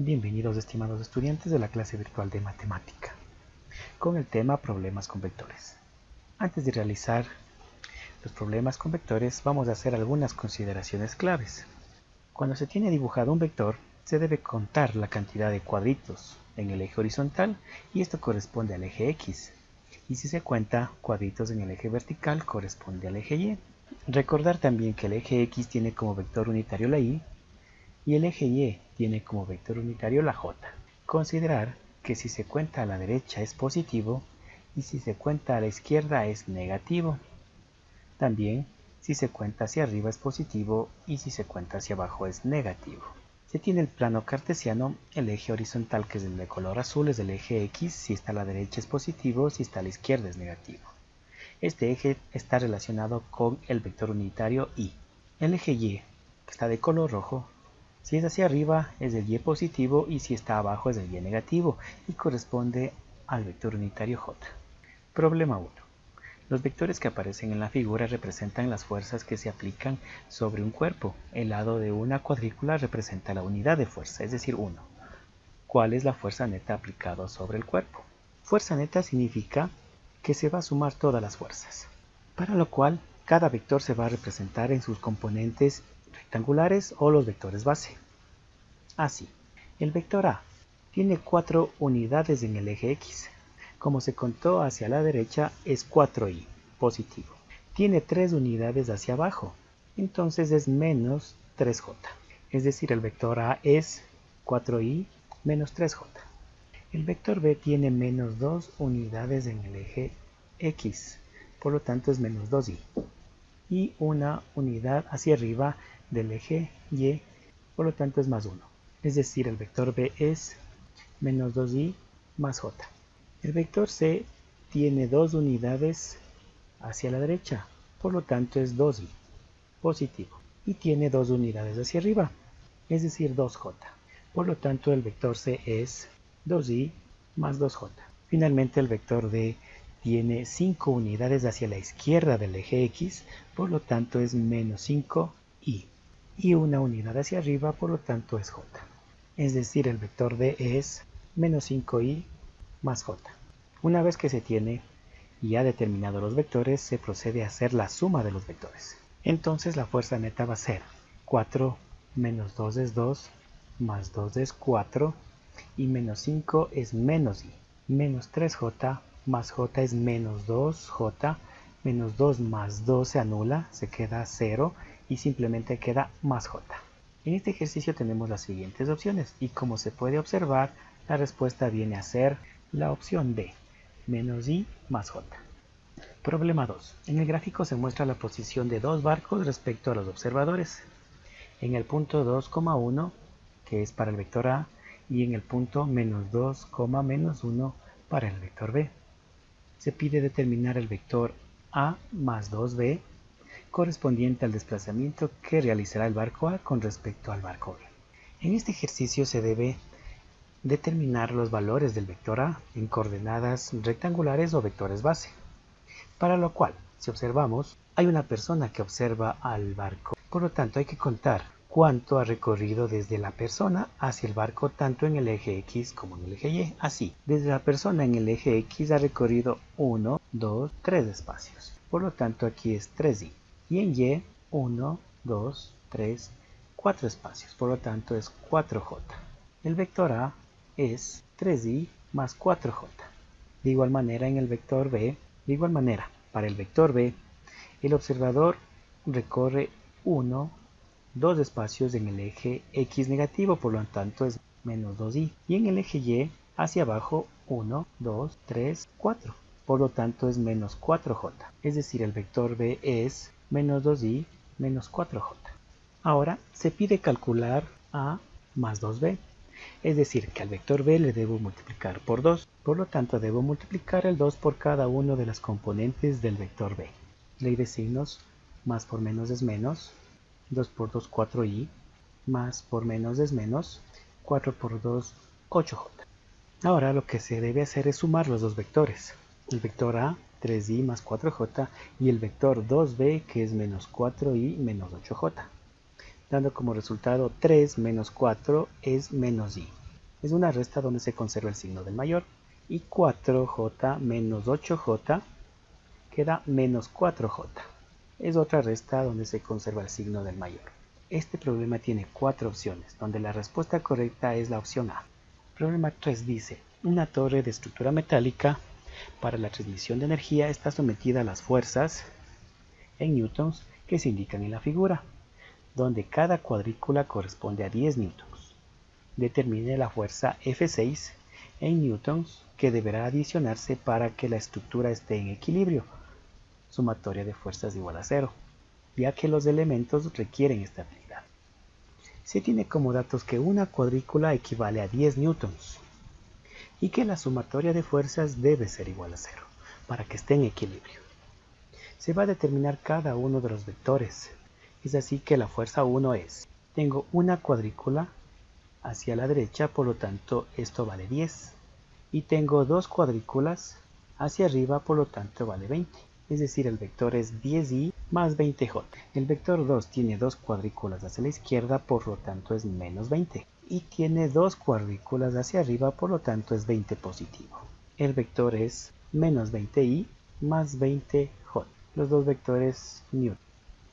Bienvenidos estimados estudiantes de la clase virtual de matemática con el tema problemas con vectores. Antes de realizar los problemas con vectores vamos a hacer algunas consideraciones claves. Cuando se tiene dibujado un vector se debe contar la cantidad de cuadritos en el eje horizontal y esto corresponde al eje X. Y si se cuenta cuadritos en el eje vertical corresponde al eje Y. Recordar también que el eje X tiene como vector unitario la Y y el eje Y tiene como vector unitario la J. Considerar que si se cuenta a la derecha es positivo y si se cuenta a la izquierda es negativo. También si se cuenta hacia arriba es positivo y si se cuenta hacia abajo es negativo. Se tiene el plano cartesiano, el eje horizontal que es el de color azul es el eje X, si está a la derecha es positivo, si está a la izquierda es negativo. Este eje está relacionado con el vector unitario Y. El eje Y, que está de color rojo, si es hacia arriba es el Y positivo y si está abajo es el Y negativo y corresponde al vector unitario J. Problema 1. Los vectores que aparecen en la figura representan las fuerzas que se aplican sobre un cuerpo. El lado de una cuadrícula representa la unidad de fuerza, es decir, 1. ¿Cuál es la fuerza neta aplicada sobre el cuerpo? Fuerza neta significa que se va a sumar todas las fuerzas, para lo cual cada vector se va a representar en sus componentes rectangulares o los vectores base. Así, el vector A tiene 4 unidades en el eje X. Como se contó hacia la derecha es 4y, positivo. Tiene 3 unidades hacia abajo, entonces es menos 3j. Es decir, el vector A es 4y menos 3j. El vector B tiene menos 2 unidades en el eje X, por lo tanto es menos 2y. Y una unidad hacia arriba del eje Y, por lo tanto es más 1. Es decir, el vector B es menos 2y más j. El vector C tiene 2 unidades hacia la derecha, por lo tanto es 2y, positivo. Y tiene 2 unidades hacia arriba, es decir, 2j. Por lo tanto, el vector C es 2y más 2j. Finalmente, el vector D tiene 5 unidades hacia la izquierda del eje X, por lo tanto es menos 5y. Y una unidad hacia arriba, por lo tanto es j. Es decir, el vector D es menos 5y más j. Una vez que se tiene ya determinado los vectores, se procede a hacer la suma de los vectores. Entonces la fuerza neta va a ser 4 menos 2 es 2, más 2 es 4, y menos 5 es menos y. Menos 3j más j es menos 2j, menos 2 más 2 se anula, se queda 0, y simplemente queda más j. En este ejercicio tenemos las siguientes opciones, y como se puede observar, la respuesta viene a ser la opción D, menos y más j. Problema 2. En el gráfico se muestra la posición de dos barcos respecto a los observadores. En el punto 2,1, que es para el vector A, y en el punto menos 2, menos 1 para el vector B. Se pide determinar el vector A más 2B correspondiente al desplazamiento que realizará el barco A con respecto al barco B. En este ejercicio se debe determinar los valores del vector A en coordenadas rectangulares o vectores base. Para lo cual, si observamos, hay una persona que observa al barco. Por lo tanto, hay que contar cuánto ha recorrido desde la persona hacia el barco tanto en el eje X como en el eje Y. Así, desde la persona en el eje X ha recorrido 1, 2, 3 espacios. Por lo tanto, aquí es 3y. Y en Y, 1, 2, 3, 4 espacios. Por lo tanto, es 4j. El vector A es 3y más 4j. De igual manera, en el vector B, para el vector B, el observador recorre 1, 2 espacios en el eje X negativo, por lo tanto es menos 2y. Y en el eje Y, hacia abajo, 1, 2, 3, 4. Por lo tanto es menos 4j. Es decir, el vector B es menos 2y menos 4j. Ahora se pide calcular A más 2b. Es decir, que al vector B le debo multiplicar por 2. Por lo tanto, debo multiplicar el 2 por cada uno de las componentes del vector B. Ley de signos, más por menos es menos. 2 por 2, 4y, más por menos es menos, 4 por 2, 8j. Ahora lo que se debe hacer es sumar los dos vectores. El vector A, 3y más 4j, y el vector 2b, que es menos 4y menos 8j. Dando como resultado 3 menos 4 es menos y. es una resta donde se conserva el signo del mayor. Y 4j menos 8j queda menos 4j. Es otra resta donde se conserva el signo del mayor. Este problema tiene 4 opciones, donde la respuesta correcta es la opción A. Problema 3 dice, una torre de estructura metálica para la transmisión de energía está sometida a las fuerzas en newtons que se indican en la figura, donde cada cuadrícula corresponde a 10 newtons. Determine la fuerza F6 en newtons que deberá adicionarse para que la estructura esté en equilibrio, sumatoria de fuerzas igual a 0, ya que los elementos requieren estabilidad. Se tiene como datos que una cuadrícula equivale a 10 newtons y que la sumatoria de fuerzas debe ser igual a 0 para que esté en equilibrio. Se va a determinar cada uno de los vectores. Es así que la fuerza 1 es, tengo una cuadrícula hacia la derecha, por lo tanto esto vale 10. Y tengo dos cuadrículas hacia arriba, por lo tanto vale 20. Es decir, el vector es 10i más 20j. El vector 2 tiene dos cuadrículas hacia la izquierda, por lo tanto es menos 20. Y tiene dos cuadrículas hacia arriba, por lo tanto es 20 positivo. El vector es menos 20i más 20j. Los dos vectores Newton.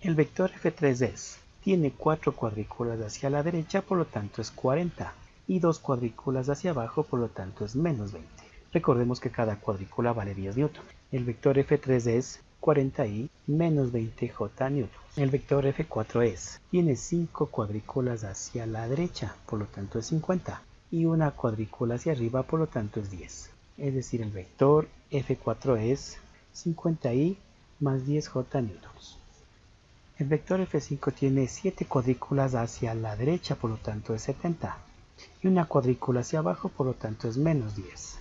El vector F3 es, tiene cuatro cuadrículas hacia la derecha, por lo tanto es 40. Y dos cuadrículas hacia abajo, por lo tanto es menos 20. Recordemos que cada cuadrícula vale 10 newton. El vector F3 es 40i menos 20j newton. El vector F4 es, tiene 5 cuadrículas hacia la derecha, por lo tanto es 50. Y una cuadrícula hacia arriba, por lo tanto es 10. Es decir, el vector F4 es 50i más 10j newtons. El vector F5 tiene 7 cuadrículas hacia la derecha, por lo tanto es 70. Y una cuadrícula hacia abajo, por lo tanto es menos 10.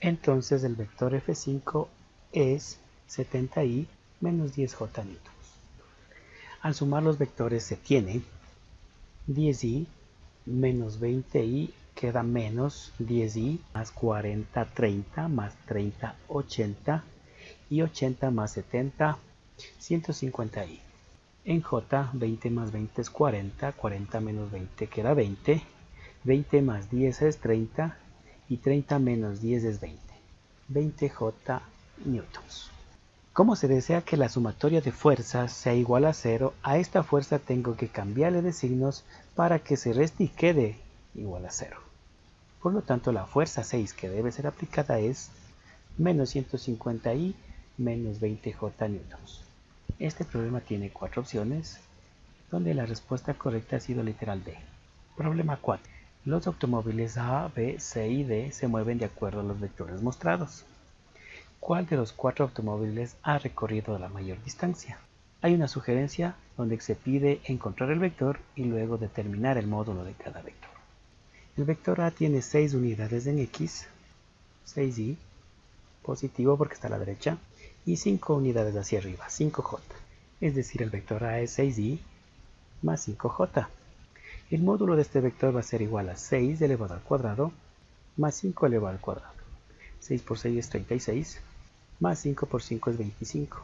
Entonces el vector F5 es 70i menos 10j newtons. Al sumar los vectores se tiene 10i menos 20i queda menos 10i más 40, 30 más 30, 80 y 80 más 70, 150i. En j, 20 más 20 es 40, 40 menos 20 queda 20, 20 más 10 es 30 y 30 menos 10 es 20, 20j newtons. Como se desea que la sumatoria de fuerzas sea igual a 0, a esta fuerza tengo que cambiarle de signos para que se reste y quede igual a 0. Por lo tanto, la fuerza 6 que debe ser aplicada es menos 150i menos 20j newtons. Este problema tiene 4 opciones, donde la respuesta correcta ha sido literal D. Problema 4. Los automóviles A, B, C y D se mueven de acuerdo a los vectores mostrados. ¿Cuál de los 4 automóviles ha recorrido la mayor distancia? Hay una sugerencia donde se pide encontrar el vector y luego determinar el módulo de cada vector. El vector A tiene 6 unidades en X, 6i, positivo porque está a la derecha, y 5 unidades hacia arriba, 5j. Es decir, el vector A es 6i más 5j. El módulo de este vector va a ser igual a 6 elevado al cuadrado más 5 elevado al cuadrado. 6 por 6 es 36, más 5 por 5 es 25.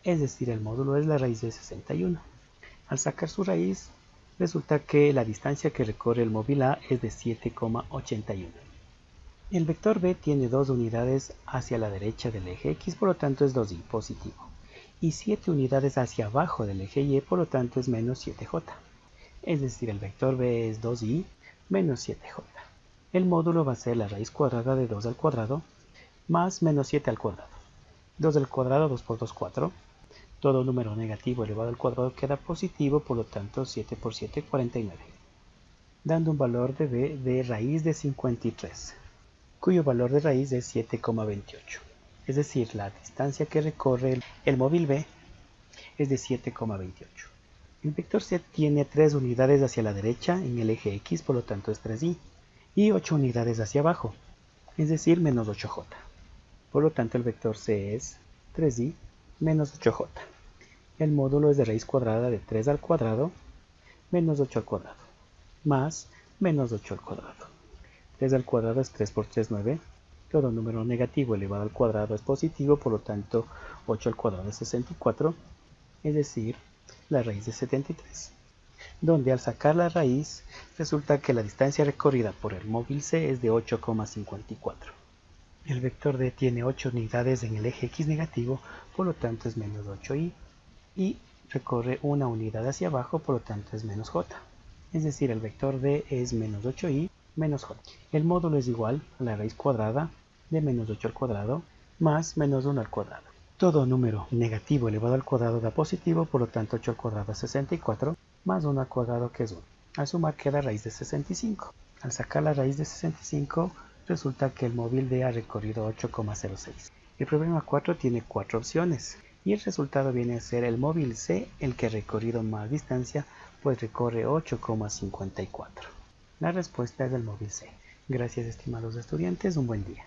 Es decir, el módulo es la raíz de 61. Al sacar su raíz, resulta que la distancia que recorre el móvil A es de 7,81. El vector B tiene 2 unidades hacia la derecha del eje X, por lo tanto es 2i positivo. Y 7 unidades hacia abajo del eje Y, por lo tanto es menos 7j. Es decir, el vector B es 2i menos 7j. El módulo va a ser la raíz cuadrada de 2 al cuadrado más menos 7 al cuadrado. 2 al cuadrado, 2 por 2, 4. Todo número negativo elevado al cuadrado queda positivo, por lo tanto 7 por 7, 49. Dando un valor de B de raíz de 53, cuyo valor de raíz es 7,28. Es decir, la distancia que recorre el móvil B es de 7,28. El vector C tiene 3 unidades hacia la derecha en el eje X, por lo tanto es 3i, y 8 unidades hacia abajo, es decir, menos 8j. Por lo tanto, el vector C es 3i menos 8j. El módulo es de raíz cuadrada de 3 al cuadrado menos 8 al cuadrado, más menos 8 al cuadrado. 3 al cuadrado es 3 por 3, 9. Todo número negativo elevado al cuadrado es positivo, por lo tanto 8 al cuadrado es 64, es decir, la raíz de 73. donde al sacar la raíz resulta que la distancia recorrida por el móvil C es de 8,54. El vector D tiene 8 unidades en el eje X negativo, por lo tanto es menos 8i, y recorre una unidad hacia abajo, por lo tanto es menos j. Es decir, el vector D es menos 8i menos j. El módulo es igual a la raíz cuadrada de menos 8 al cuadrado más menos 1 al cuadrado. Todo número negativo elevado al cuadrado da positivo, por lo tanto 8 al cuadrado es 64, más 1 al cuadrado que es 1. Al sumar queda raíz de 65. Al sacar la raíz de 65, resulta que el móvil D ha recorrido 8,06. El problema 4 tiene 4 opciones, y el resultado viene a ser el móvil C el que ha recorrido más distancia, pues recorre 8,54. La respuesta es el móvil C. Gracias, estimados estudiantes, un buen día.